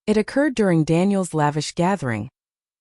It occurred during Daniel's lavish gathering,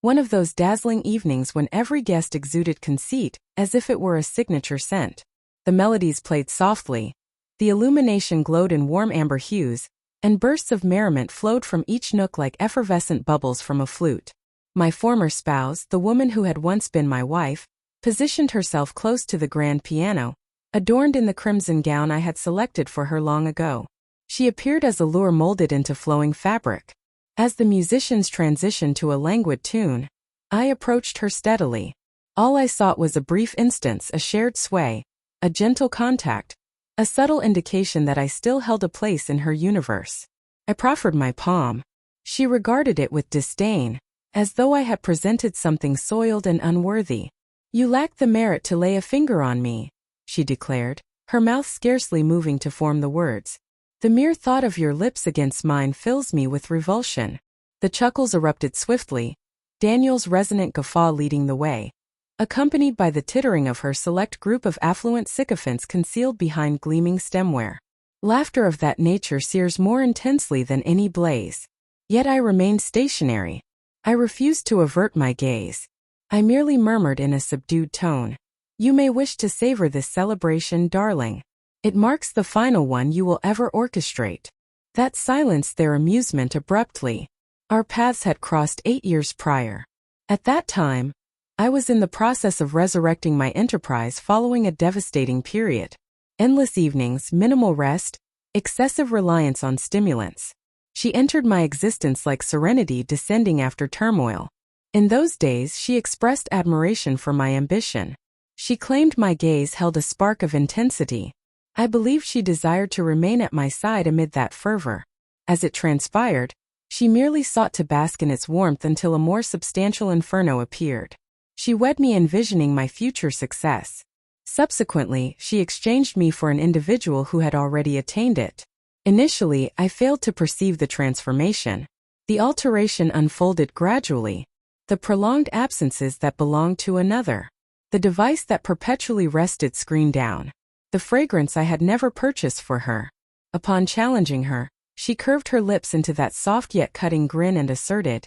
one of those dazzling evenings when every guest exuded conceit, as if it were a signature scent. The melodies played softly, the illumination glowed in warm amber hues, and bursts of merriment flowed from each nook like effervescent bubbles from a flute. My former spouse, the woman who had once been my wife, positioned herself close to the grand piano, adorned in the crimson gown I had selected for her long ago. She appeared as a lure molded into flowing fabric. As the musicians transitioned to a languid tune, I approached her steadily. All I sought was a brief instance, a shared sway, a gentle contact, a subtle indication that I still held a place in her universe. I proffered my palm. She regarded it with disdain, as though I had presented something soiled and unworthy. "You lack the merit to lay a finger on me," she declared, her mouth scarcely moving to form the words. "The mere thought of your lips against mine fills me with revulsion." The chuckles erupted swiftly, Daniel's resonant guffaw leading the way, accompanied by the tittering of her select group of affluent sycophants concealed behind gleaming stemware. Laughter of that nature sears more intensely than any blaze. Yet I remained stationary. I refused to avert my gaze. I merely murmured in a subdued tone, "You may wish to savor this celebration, darling. It marks the final one you will ever orchestrate." That silenced their amusement abruptly. Our paths had crossed 8 years prior. At that time, I was in the process of resurrecting my enterprise following a devastating period. Endless evenings, minimal rest, excessive reliance on stimulants. She entered my existence like serenity descending after turmoil. In those days, she expressed admiration for my ambition. She claimed my gaze held a spark of intensity. I believed she desired to remain at my side amid that fervor. As it transpired, she merely sought to bask in its warmth until a more substantial inferno appeared. She wed me envisioning my future success. Subsequently, she exchanged me for an individual who had already attained it. Initially, I failed to perceive the transformation. The alteration unfolded gradually. The prolonged absences that belonged to another. The device that perpetually rested screen down. The fragrance I had never purchased for her. Upon challenging her, she curved her lips into that soft yet cutting grin and asserted,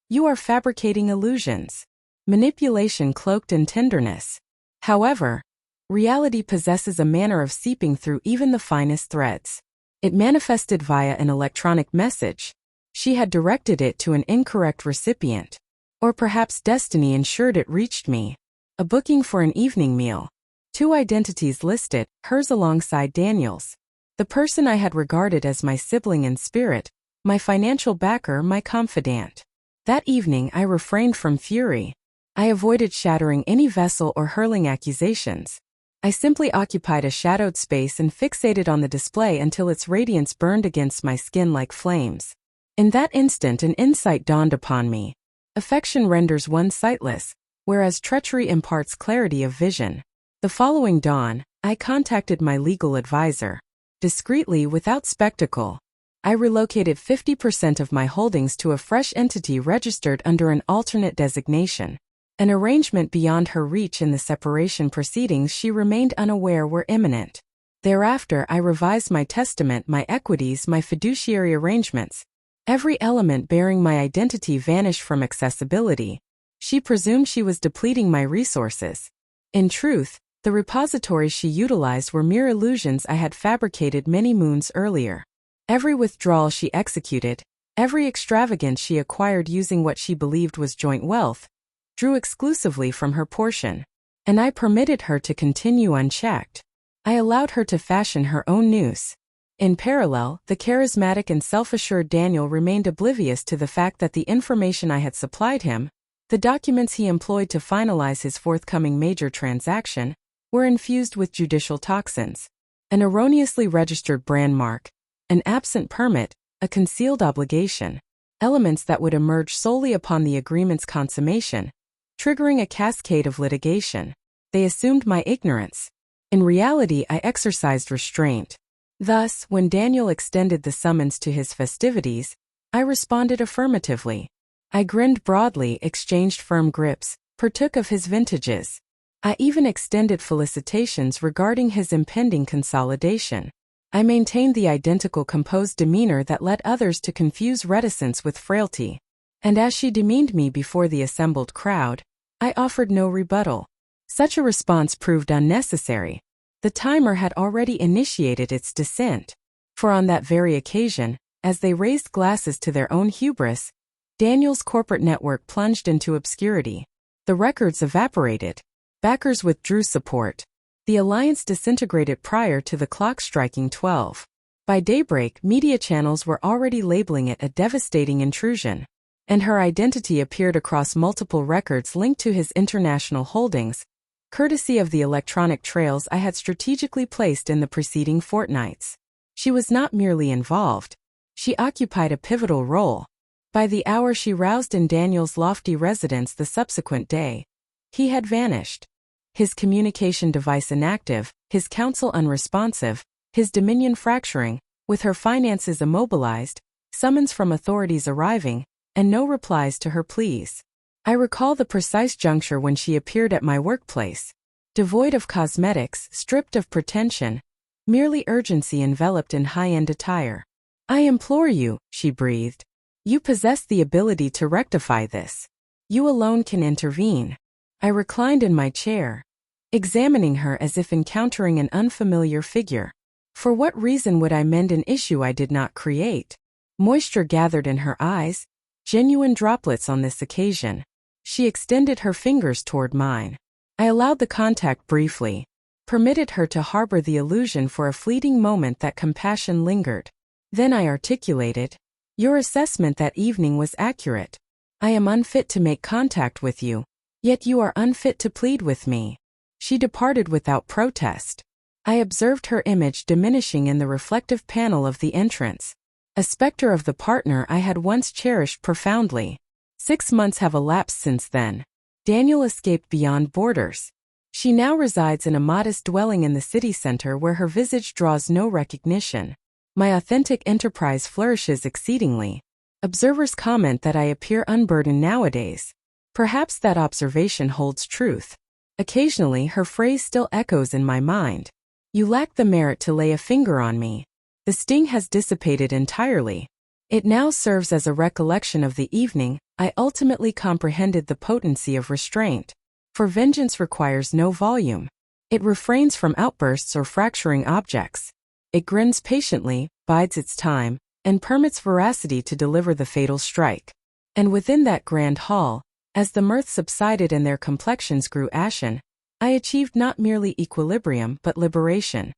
"You are fabricating illusions." Manipulation cloaked in tenderness. However, reality possesses a manner of seeping through even the finest threads. It manifested via an electronic message. She had directed it to an incorrect recipient. Or perhaps destiny ensured it reached me. A booking for an evening meal. 2 identities listed, hers alongside Daniel's. The person I had regarded as my sibling in spirit, my financial backer, my confidant. That evening I refrained from fury. I avoided shattering any vessel or hurling accusations. I simply occupied a shadowed space and fixated on the display until its radiance burned against my skin like flames. In that instant an insight dawned upon me. Affection renders one sightless, whereas treachery imparts clarity of vision. The following dawn, I contacted my legal advisor. Discreetly, without spectacle, I relocated 50% of my holdings to a fresh entity registered under an alternate designation. An arrangement beyond her reach in the separation proceedings she remained unaware were imminent. Thereafter I revised my testament, my equities, my fiduciary arrangements. Every element bearing my identity vanished from accessibility. She presumed she was depleting my resources. In truth, the repositories she utilized were mere illusions I had fabricated many moons earlier. Every withdrawal she executed, every extravagance she acquired using what she believed was joint wealth, drew exclusively from her portion. And I permitted her to continue unchecked. I allowed her to fashion her own noose. In parallel, the charismatic and self-assured Daniel remained oblivious to the fact that the information I had supplied him, the documents he employed to finalize his forthcoming major transaction, were infused with judicial toxins. An erroneously registered brand mark, an absent permit, a concealed obligation, elements that would emerge solely upon the agreement's consummation, triggering a cascade of litigation. They assumed my ignorance. In reality, I exercised restraint. Thus, when Daniel extended the summons to his festivities, I responded affirmatively. I grinned broadly, exchanged firm grips, partook of his vintages. I even extended felicitations regarding his impending consolidation. I maintained the identical composed demeanor that led others to confuse reticence with frailty. And as she demeaned me before the assembled crowd, I offered no rebuttal. Such a response proved unnecessary. The timer had already initiated its descent. For on that very occasion, as they raised glasses to their own hubris, Daniel's corporate network plunged into obscurity. The records evaporated. Backers withdrew support. The alliance disintegrated prior to the clock striking 12. By daybreak, media channels were already labeling it a devastating intrusion. And her identity appeared across multiple records linked to his international holdings, courtesy of the electronic trails I had strategically placed in the preceding fortnights. She was not merely involved. She occupied a pivotal role. By the hour she roused in Daniel's lofty residence the subsequent day, he had vanished. His communication device inactive, his counsel unresponsive, his dominion fracturing, with her finances immobilized, summons from authorities arriving, and no replies to her pleas. I recall the precise juncture when she appeared at my workplace. Devoid of cosmetics, stripped of pretension, merely urgency enveloped in high-end attire. "I implore you," she breathed. "You possess the ability to rectify this. You alone can intervene." I reclined in my chair, examining her as if encountering an unfamiliar figure. For what reason would I mend an issue I did not create? Moisture gathered in her eyes, genuine droplets on this occasion. She extended her fingers toward mine. I allowed the contact briefly, permitted her to harbor the illusion for a fleeting moment that compassion lingered. Then I articulated, "Your assessment that evening was accurate. I am unfit to make contact with you, yet you are unfit to plead with me." She departed without protest. I observed her image diminishing in the reflective panel of the entrance. A specter of the partner I had once cherished profoundly. 6 months have elapsed since then. Daniel escaped beyond borders. She now resides in a modest dwelling in the city center where her visage draws no recognition. My authentic enterprise flourishes exceedingly. Observers comment that I appear unburdened nowadays. Perhaps that observation holds truth. Occasionally her phrase still echoes in my mind. "You lack the merit to lay a finger on me." The sting has dissipated entirely. It now serves as a recollection of the evening I ultimately comprehended the potency of restraint. For vengeance requires no volume. It refrains from outbursts or fracturing objects. It grins patiently, bides its time, and permits veracity to deliver the fatal strike. And within that grand hall, as the mirth subsided and their complexions grew ashen, I achieved not merely equilibrium but liberation.